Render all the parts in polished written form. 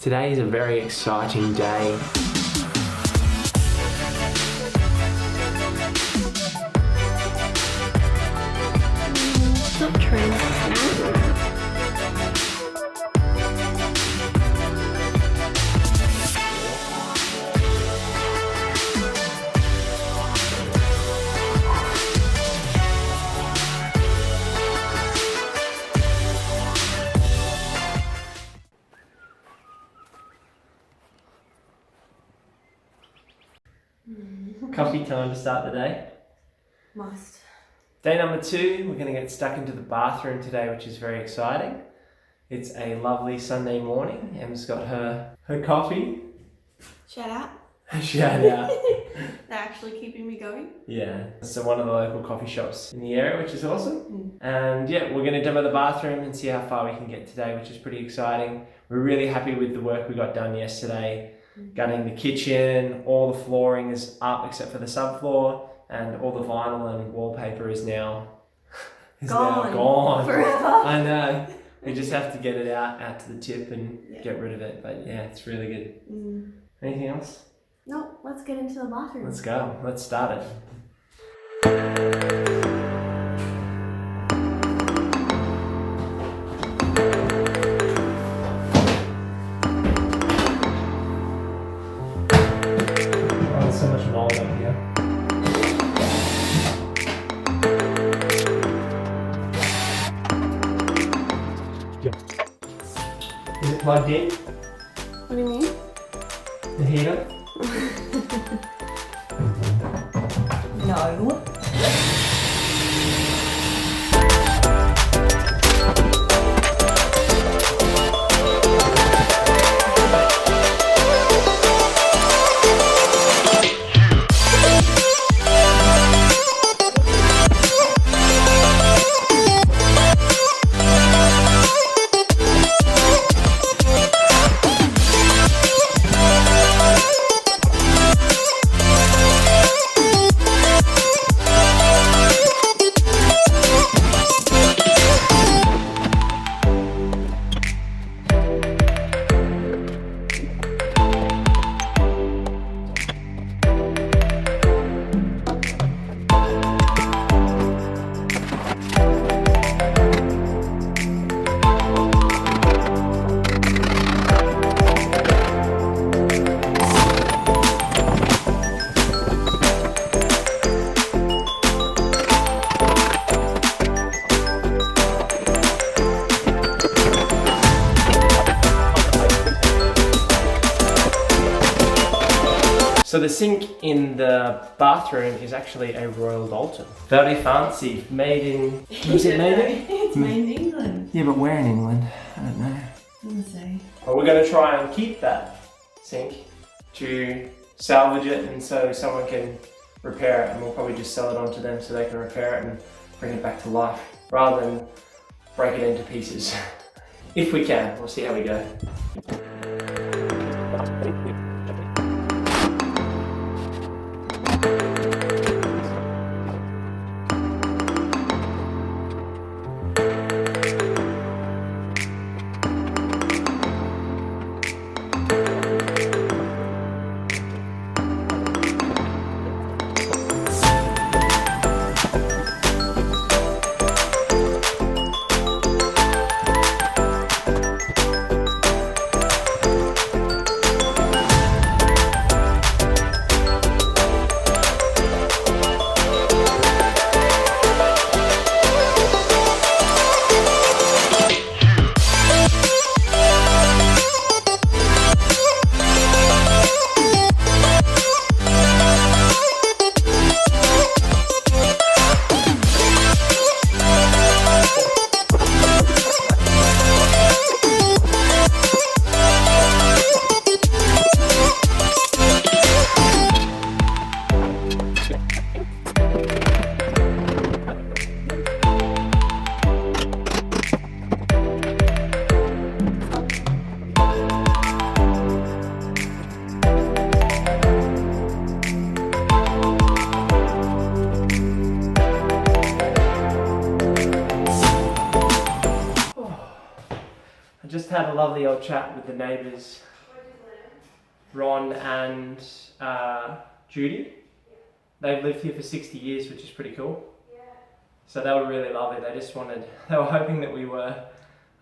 Today is a very exciting day. Not true. Coffee time to start the day. Must. Day number 2, we're going to get stuck into the bathroom today, which is very exciting. It's a lovely Sunday morning. Emma's got her coffee. Shout out. Shout out. They're actually keeping me going. Yeah, so one of the local coffee shops in the area, which is awesome. And yeah, we're going to demo the bathroom and see how far we can get today, which is pretty exciting. We're really happy with the work we got done yesterday. Gutting the kitchen, all the flooring is up except for the subfloor, and all the vinyl and wallpaper is now gone. Forever. I know. We just have to get it out to the tip and get rid of it. But yeah, it's really good. Anything else? No, let's get into the bathroom. Let's go. Let's start it. So much mold up here. Is it plugged in? What do you mean? The heater? No. So the sink in the bathroom is actually a Royal Doulton. Very fancy, made in... Was it made in? It's made in England. Yeah, but where in England? I don't know. Let's see. Well, we're going to try and keep that sink to salvage it, and so someone can repair it, and we'll probably just sell it on to them so they can repair it and bring it back to life, rather than break it into pieces. If we can, we'll see how we go. Just had a lovely old chat with the neighbours Ron and Judy. They've lived here for 60 years, which is pretty cool. So they were really lovely. They were hoping that we were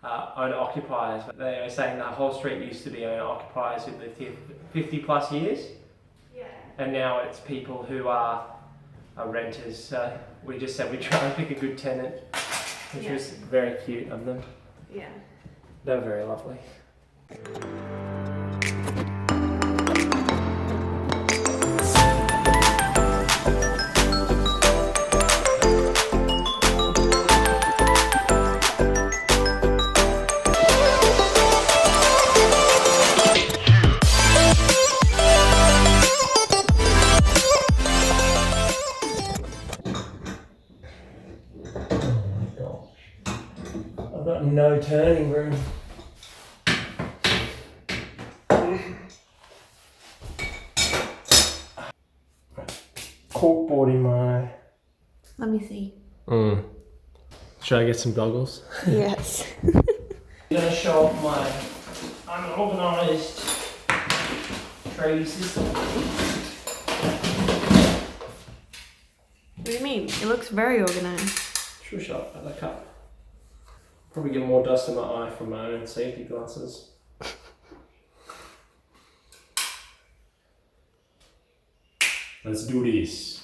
owner occupiers. But they were saying the whole street used to be owner occupiers who lived here for 50 plus years. Yeah. And now it's people who are renters. So we just said we'd try and pick a good tenant, which was very cute of them. Yeah. They were very lovely. I've got no turning room. Corkboarding my... Let me see. Should I get some goggles? Yes. I'm going to show off my unorganised tray system. What do you mean? It looks very organized. Shush up at the cup. Probably get more dust in my eye from my own safety glasses. Let's do this.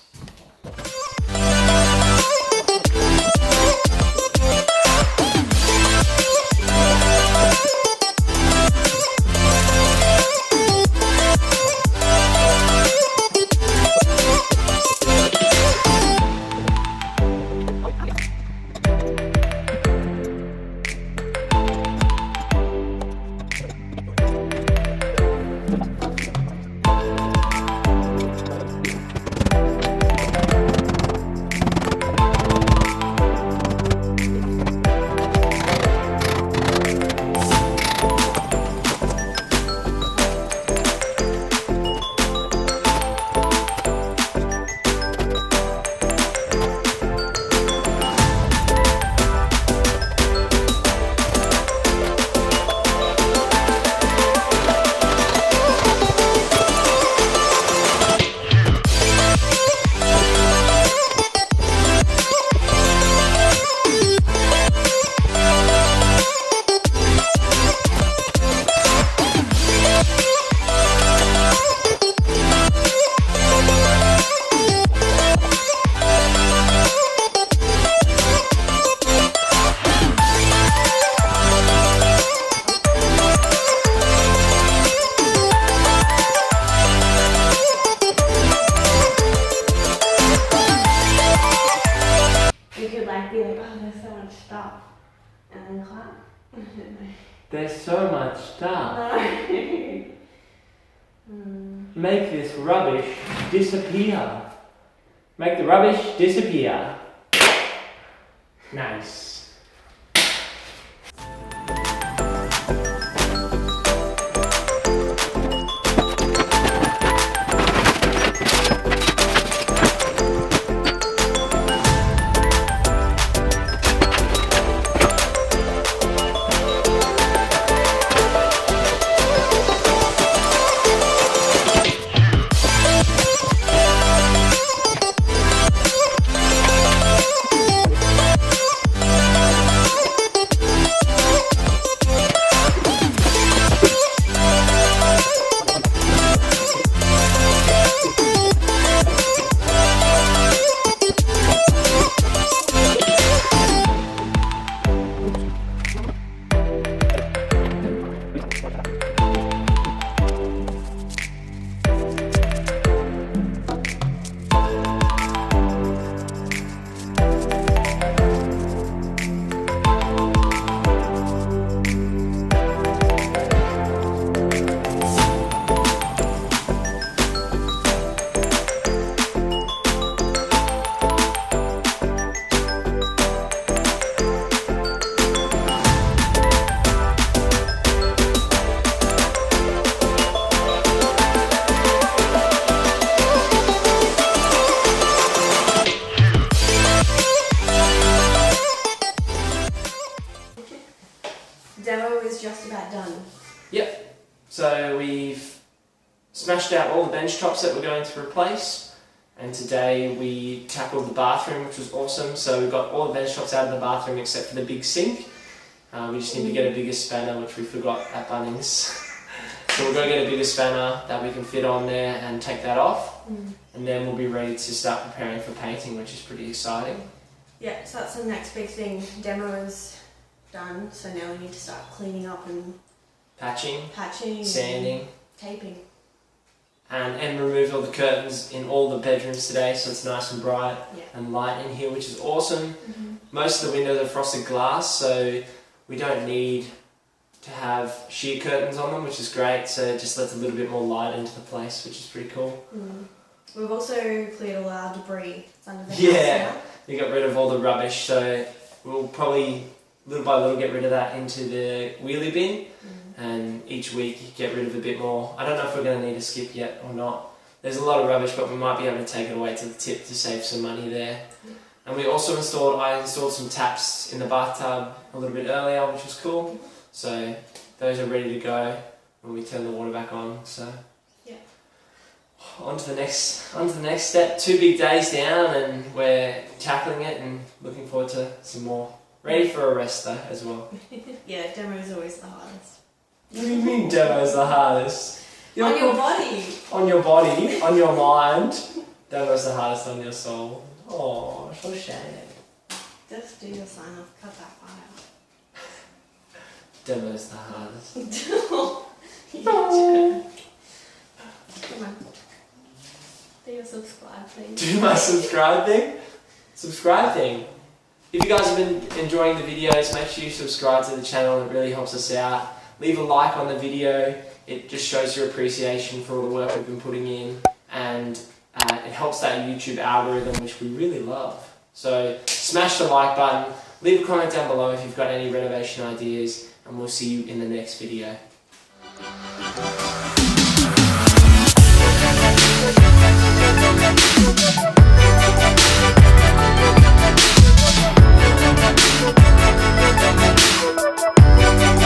There's so much stuff. Make this rubbish disappear. Make the rubbish disappear. Nice. Demo is just about done. Yep. So we've smashed out all the bench tops that we're going to replace, and today we tackled the bathroom, which was awesome. So we got all the bench tops out of the bathroom except for the big sink. We just need to get a bigger spanner, which we forgot at Bunnings. So we'll go get a bigger spanner that we can fit on there and take that off, and then we'll be ready to start preparing for painting, which is pretty exciting. Yeah, so that's the next big thing. Demo is done, so now we need to start cleaning up and Patching, and sanding, taping. And removed all the curtains in all the bedrooms today, so it's nice and bright and light in here, which is awesome. Most of the windows are frosted glass, so we don't need to have sheer curtains on them, which is great. So it just lets a little bit more light into the place, which is pretty cool. We've also cleared all our debris under the house now. We got rid of all the rubbish, so we'll probably little by little get rid of that into the wheelie bin, and each week get rid of a bit more. I don't know if we're going to need a skip yet or not. There's a lot of rubbish, but we might be able to take it away to the tip to save some money there. And we also I installed some taps in the bathtub a little bit earlier, which was cool. So those are ready to go when we turn the water back on. So on to the next step. 2 big days down, and we're tackling it and looking forward to some more. Ready for a rest though as well. Yeah, demo is always the hardest. What do you mean demo's the hardest? On your body. On your body, on your mind. Demo's the hardest on your soul. Oh, so sad. Just do your sign off, cut that part out. Demo's the hardest. Come on. Do your subscribe thing. Do my subscribe thing? Subscribe thing. If you guys have been enjoying the videos, make sure you subscribe to the channel. It really helps us out. Leave a like on the video. It just shows your appreciation for all the work we've been putting in, and it helps that YouTube algorithm, which we really love. So smash the like button. Leave a comment down below if you've got any renovation ideas, and we'll see you in the next video.